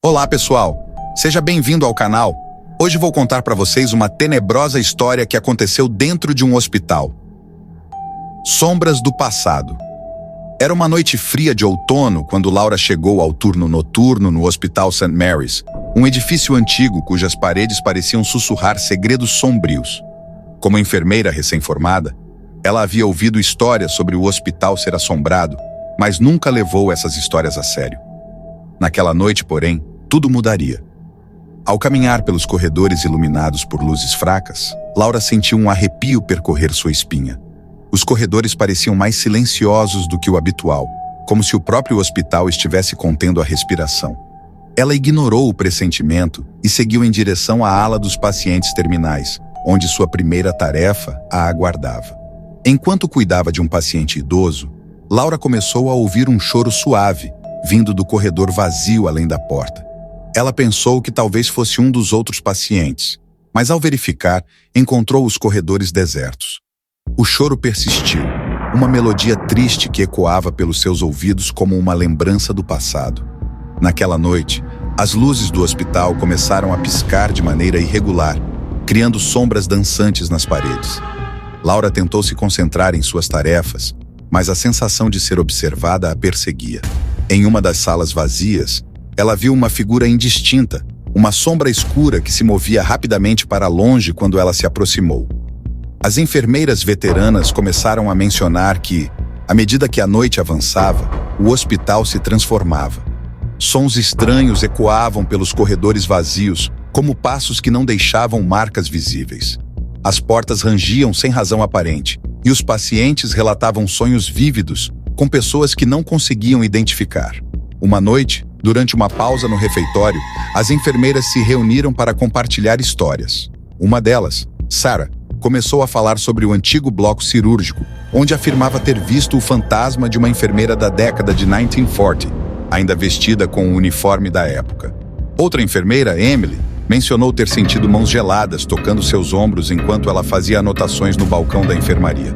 Olá, pessoal! Seja bem-vindo ao canal. Hoje vou contar para vocês uma tenebrosa história que aconteceu dentro de um hospital. Sombras do passado. Era uma noite fria de outono quando Laura chegou ao turno noturno no Hospital St. Mary's, um edifício antigo cujas paredes pareciam sussurrar segredos sombrios. Como enfermeira recém-formada, ela havia ouvido histórias sobre o hospital ser assombrado, mas nunca levou essas histórias a sério. Naquela noite, porém, tudo mudaria. Ao caminhar pelos corredores iluminados por luzes fracas, Laura sentiu um arrepio percorrer sua espinha. Os corredores pareciam mais silenciosos do que o habitual, como se o próprio hospital estivesse contendo a respiração. Ela ignorou o pressentimento e seguiu em direção à ala dos pacientes terminais, onde sua primeira tarefa a aguardava. Enquanto cuidava de um paciente idoso, Laura começou a ouvir um choro suave, vindo do corredor vazio além da porta. Ela pensou que talvez fosse um dos outros pacientes, mas ao verificar, encontrou os corredores desertos. O choro persistiu, uma melodia triste que ecoava pelos seus ouvidos como uma lembrança do passado. Naquela noite, as luzes do hospital começaram a piscar de maneira irregular, criando sombras dançantes nas paredes. Laura tentou se concentrar em suas tarefas, mas a sensação de ser observada a perseguia. Em uma das salas vazias, ela viu uma figura indistinta, uma sombra escura que se movia rapidamente para longe quando ela se aproximou. As enfermeiras veteranas começaram a mencionar que, à medida que a noite avançava, o hospital se transformava. Sons estranhos ecoavam pelos corredores vazios, como passos que não deixavam marcas visíveis. As portas rangiam sem razão aparente, e os pacientes relatavam sonhos vívidos, com pessoas que não conseguiam identificar. Uma noite, durante uma pausa no refeitório, as enfermeiras se reuniram para compartilhar histórias. Uma delas, Sarah, começou a falar sobre o antigo bloco cirúrgico, onde afirmava ter visto o fantasma de uma enfermeira da década de 1940, ainda vestida com o uniforme da época. Outra enfermeira, Emily, mencionou ter sentido mãos geladas tocando seus ombros enquanto ela fazia anotações no balcão da enfermaria.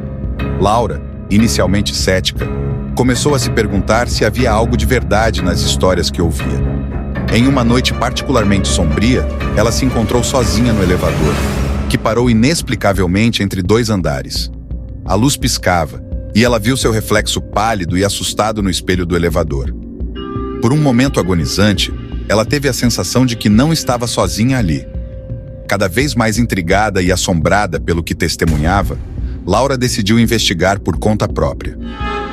Laura, inicialmente cética, começou a se perguntar se havia algo de verdade nas histórias que ouvia. Em uma noite particularmente sombria, ela se encontrou sozinha no elevador, que parou inexplicavelmente entre 2 andares. A luz piscava, e ela viu seu reflexo pálido e assustado no espelho do elevador. Por um momento agonizante, ela teve a sensação de que não estava sozinha ali. Cada vez mais intrigada e assombrada pelo que testemunhava, Laura decidiu investigar por conta própria.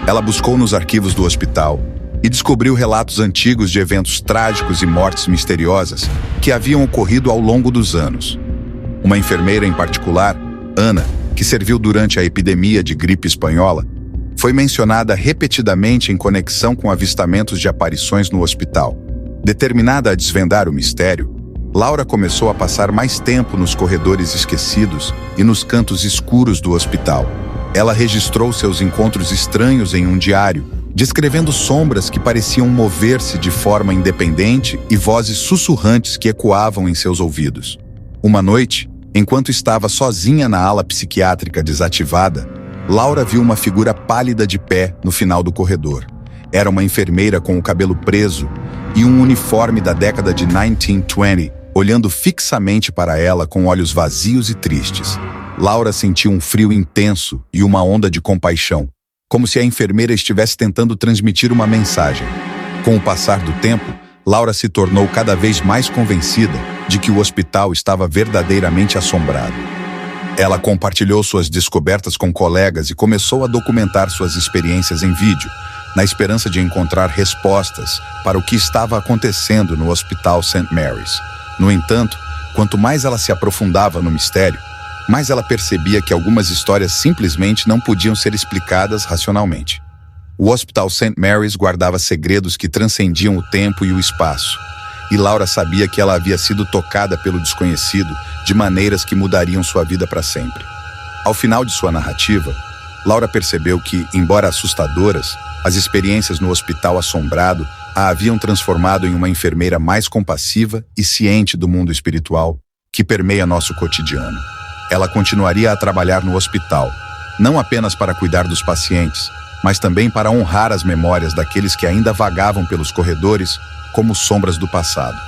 Ela buscou nos arquivos do hospital e descobriu relatos antigos de eventos trágicos e mortes misteriosas que haviam ocorrido ao longo dos anos. Uma enfermeira em particular, Ana, que serviu durante a epidemia de gripe espanhola, foi mencionada repetidamente em conexão com avistamentos de aparições no hospital. Determinada a desvendar o mistério, Laura começou a passar mais tempo nos corredores esquecidos e nos cantos escuros do hospital. Ela registrou seus encontros estranhos em um diário, descrevendo sombras que pareciam mover-se de forma independente e vozes sussurrantes que ecoavam em seus ouvidos. Uma noite, enquanto estava sozinha na ala psiquiátrica desativada, Laura viu uma figura pálida de pé no final do corredor. Era uma enfermeira com o cabelo preso e um uniforme da década de 1920, olhando fixamente para ela com olhos vazios e tristes. Laura sentiu um frio intenso e uma onda de compaixão, como se a enfermeira estivesse tentando transmitir uma mensagem. Com o passar do tempo, Laura se tornou cada vez mais convencida de que o hospital estava verdadeiramente assombrado. Ela compartilhou suas descobertas com colegas e começou a documentar suas experiências em vídeo, na esperança de encontrar respostas para o que estava acontecendo no Hospital St. Mary's. No entanto, quanto mais ela se aprofundava no mistério, mais ela percebia que algumas histórias simplesmente não podiam ser explicadas racionalmente. O Hospital St. Mary's guardava segredos que transcendiam o tempo e o espaço, e Laura sabia que ela havia sido tocada pelo desconhecido de maneiras que mudariam sua vida para sempre. Ao final de sua narrativa, Laura percebeu que, embora assustadoras, as experiências no hospital assombrado a haviam transformado em uma enfermeira mais compassiva e ciente do mundo espiritual que permeia nosso cotidiano. Ela continuaria a trabalhar no hospital, não apenas para cuidar dos pacientes, mas também para honrar as memórias daqueles que ainda vagavam pelos corredores como sombras do passado.